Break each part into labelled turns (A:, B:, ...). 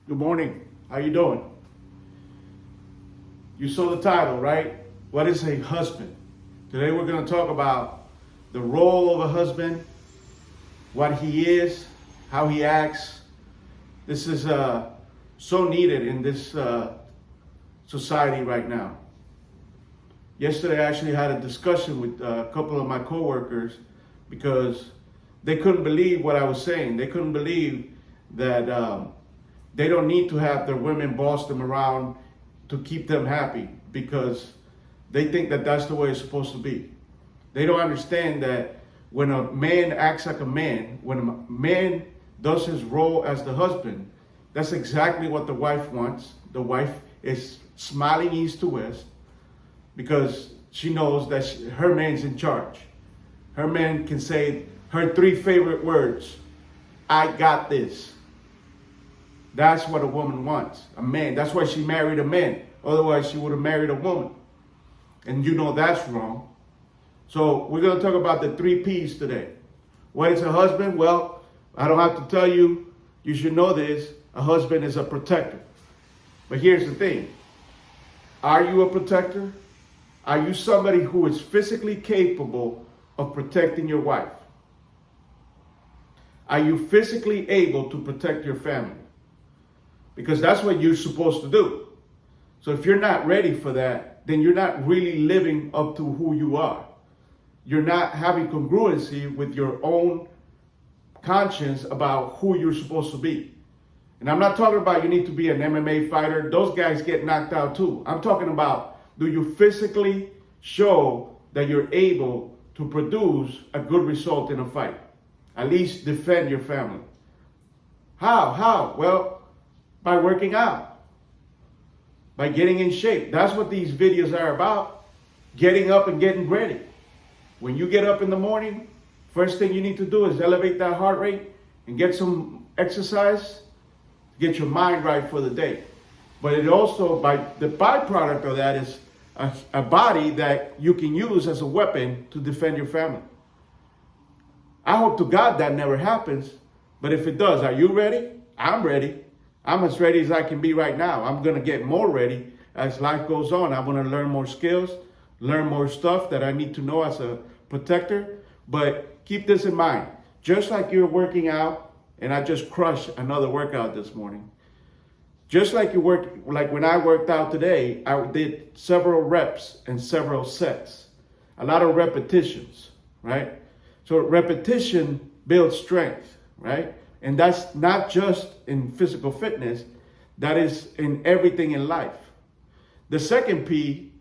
A: Good morning. How you doing? You saw the title, right? What is a husband? Today we're going to talk about the role of a husband, what he is, how he acts. This is so needed in this society right now. Yesterday I actually had a discussion with a couple of my coworkers because they couldn't believe what I was saying. They couldn't believe that they don't need to have their women boss them around to keep them happy because they think that that's the way it's supposed to be. They don't understand that when a man acts like a man, when a man does his role as the husband, that's exactly what the wife wants. The wife is smiling east to west because she knows that her man's in charge. Her man can say her three favorite words: I got this. That's what a woman wants, a man. That's why she married a man. Otherwise, she would have married a woman. And you know that's wrong. So we're going to talk about the three P's today. What is a husband? Well, I don't have to tell you. You should know this. A husband is a protector. But here's the thing. Are you a protector? Are you somebody who is physically capable of protecting your wife? Are you physically able to protect your family? Because that's what you're supposed to do. So if you're not ready for that, then you're not really living up to who you are. You're not having congruency with your own conscience about who you're supposed to be. And I'm not talking about you need to be an MMA fighter. Those guys get knocked out too. I'm talking about, do you physically show that you're able to produce a good result in a fight? At least defend your family. How? Well, by working out, by getting in shape. That's what these videos are about. Getting up and getting ready. When you get up in the morning, first thing you need to do is elevate that heart rate and get some exercise. Get your mind right for the day. But it also, by the byproduct of that is a body that you can use as a weapon to defend your family. I hope to God that never happens. But if it does, are you ready? I'm ready. I'm as ready as I can be right now. I'm going to get more ready as life goes on. I'm going to learn more skills, learn more stuff that I need to know as a protector. But keep this in mind. Just like you're working out, and I just crushed another workout this morning. Just like like when I worked out today, I did several reps and several sets. A lot of repetitions, right? So repetition builds strength, right? And that's not just in physical fitness, that is in everything in life. The second P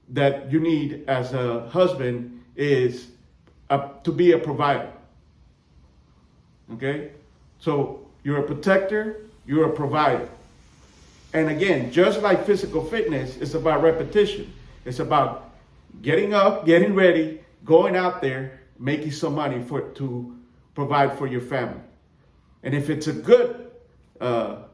A: that you need as a husband is to be a provider. Okay? So you're a protector, you're a provider. And again, just like physical fitness, it's about repetition. It's about getting up, getting ready, going out there, making some money to provide for your family. And if it's a good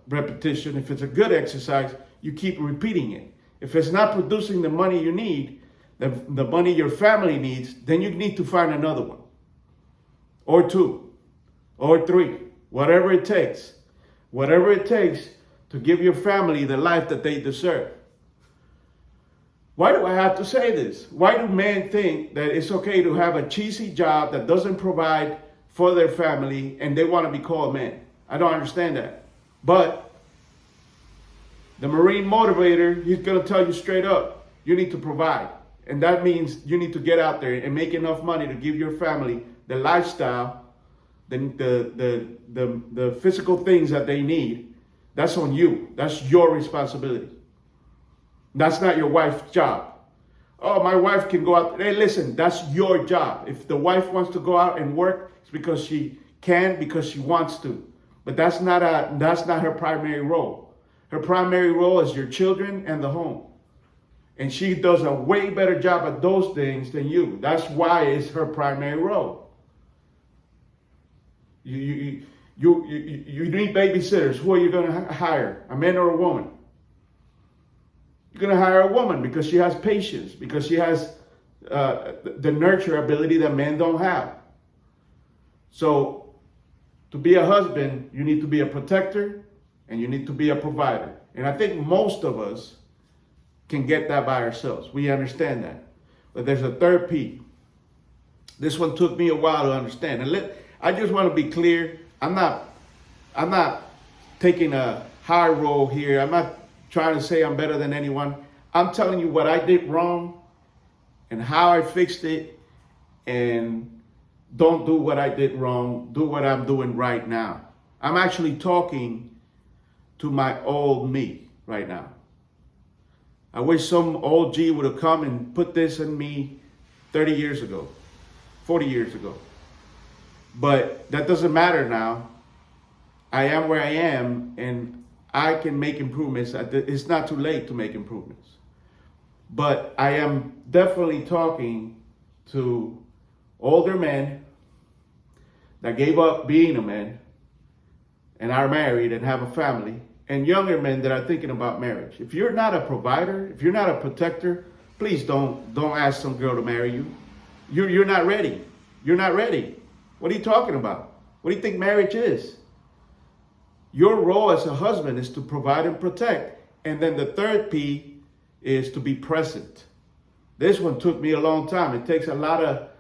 A: repetition, if it's a good exercise, you keep repeating it. If it's not producing the money you need, the money your family needs, then you need to find another one, or two, or three, whatever it takes. Whatever it takes to give your family the life that they deserve. Why do I have to say this? Why do men think that it's okay to have a cheesy job that doesn't provide for their family and they want to be called men? I don't understand that. But the Marine motivator, he's going to tell you straight up, you need to provide. And that means you need to get out there and make enough money to give your family the lifestyle, the physical things that they need. That's on you. That's your responsibility. That's not your wife's job. Oh, my wife can go out. Hey, listen, that's your job. If the wife wants to go out and work, it's because she can, because she wants to. But that's not her primary role. Her primary role is your children and the home. And she does a way better job at those things than you. That's why it's her primary role. You need babysitters. Who are you going to hire? A man or a woman? You're going to hire a woman because she has patience, because she has the nurture ability that men don't have. So to be a husband, you need to be a protector, and you need to be a provider. And I think most of us can get that by ourselves. We understand that. But there's a third P. This one took me a while to understand. And I just want to be clear. I'm not taking a high road here. I'm not trying to say I'm better than anyone. I'm telling you what I did wrong and how I fixed it. And don't do what I did wrong. Do what I'm doing right now. I'm actually talking to my old me right now. I wish some old G would have come and put this in me 30 years ago, 40 years ago. But that doesn't matter now. I am where I am, and I can make improvements. It's not too late to make improvements. But I am definitely talking to older men that gave up being a man and are married and have a family, and younger men that are thinking about marriage. If you're not a provider, if you're not a protector, please don't ask some girl to marry you. You're not ready. You're not ready. What are you talking about? What do you think marriage is? Your role as a husband is to provide and protect. And then the third P is to be present. This one took me a long time. It takes a lot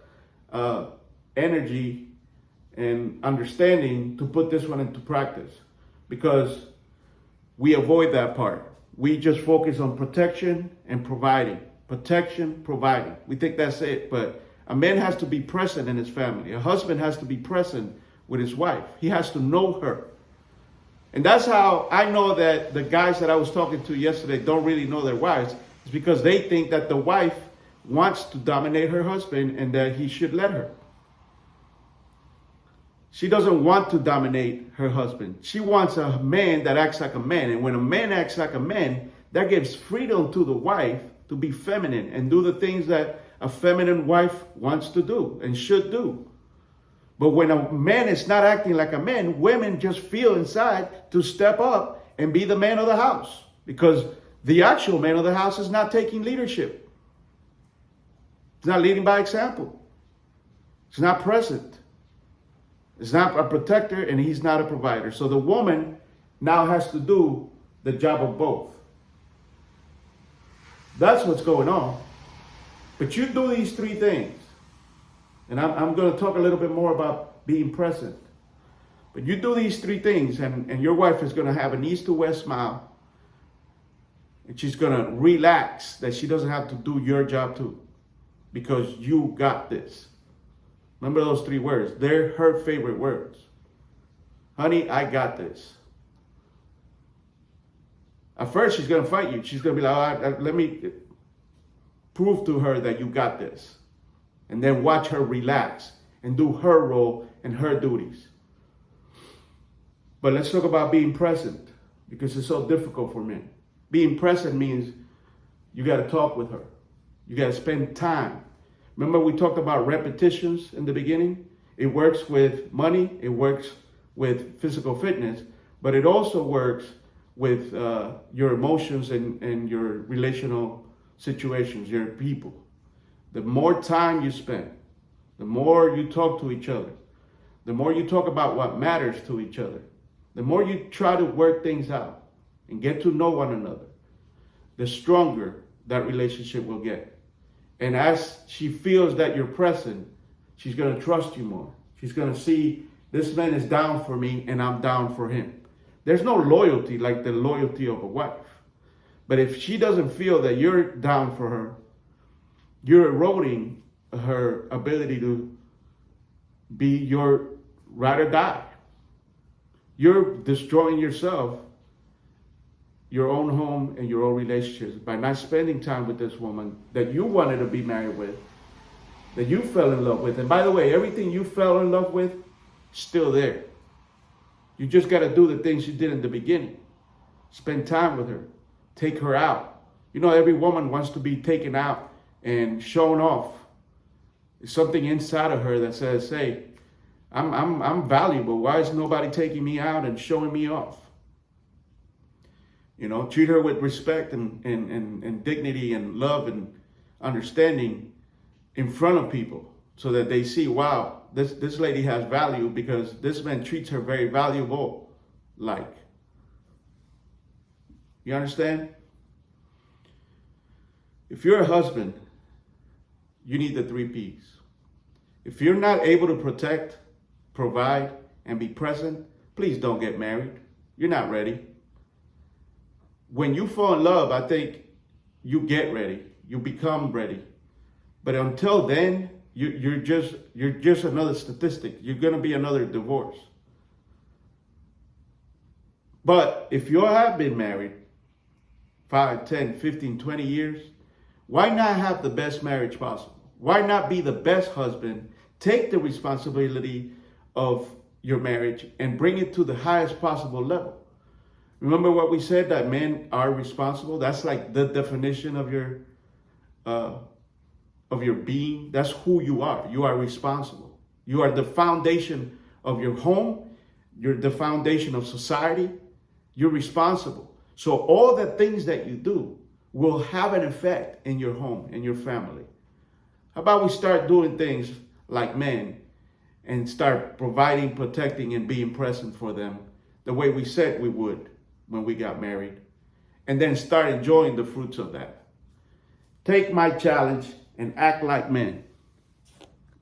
A: of energy and understanding to put this one into practice, because we avoid that part. We just focus on protection and providing. Protection, providing. We think that's it, but a man has to be present in his family. A husband has to be present with his wife. He has to know her. And that's how I know that the guys that I was talking to yesterday don't really know their wives. It's because they think that the wife wants to dominate her husband and that he should let her. She doesn't want to dominate her husband. She wants a man that acts like a man. And when a man acts like a man, that gives freedom to the wife to be feminine and do the things that a feminine wife wants to do and should do. But when a man is not acting like a man, women just feel inside to step up and be the man of the house, because the actual man of the house is not taking leadership. He's not leading by example. He's not present. He's not a protector, and he's not a provider. So the woman now has to do the job of both. That's what's going on. But you do these three things. And I'm going to talk a little bit more about being present. But you do these three things, and your wife is going to have an east to west smile. And she's going to relax that she doesn't have to do your job too, because you got this. Remember those three words. They're her favorite words. Honey, I got this. At first, she's going to fight you. She's going to be like, let me prove to her that you got this. And then watch her relax and do her role and her duties. But let's talk about being present, because it's so difficult for men. Being present means you got to talk with her. You got to spend time. Remember we talked about repetitions in the beginning? It works with money. It works with physical fitness. But it also works with your emotions and your relational situations, your people. The more time you spend, the more you talk to each other, the more you talk about what matters to each other, the more you try to work things out and get to know one another, the stronger that relationship will get. And as she feels that you're present, she's going to trust you more. She's going to see this man is down for me and I'm down for him. There's no loyalty like the loyalty of a wife. But if she doesn't feel that you're down for her, you're eroding her ability to be your ride or die. You're destroying yourself, your own home, and your own relationships by not spending time with this woman that you wanted to be married with, that you fell in love with. And by the way, everything you fell in love with, still there. You just got to do the things you did in the beginning. Spend time with her. Take her out. You know, every woman wants to be taken out and shown off. There's something inside of her that says, hey, I'm valuable. Why is nobody taking me out and showing me off? You know, treat her with respect and dignity and love and understanding in front of people so that they see, wow, this lady has value because this man treats her very valuable like. You understand? If you're a husband, you need the 3 P's. If you're not able to protect, provide, and be present, please don't get married. You're not ready. When you fall in love, I think you get ready. You become ready. But until then, you're just another statistic. You're going to be another divorce. But if you have been married 5, 10, 15, 20 years, why not have the best marriage possible? Why not be the best husband? Take the responsibility of your marriage and bring it to the highest possible level. Remember what we said, that men are responsible? That's like the definition of your being. That's who you are. You are responsible. You are the foundation of your home. You're the foundation of society. You're responsible. So all the things that you do will have an effect in your home, in your family. How about we start doing things like men and start providing, protecting, and being present for them the way we said we would when we got married, and then start enjoying the fruits of that. Take my challenge and act like men.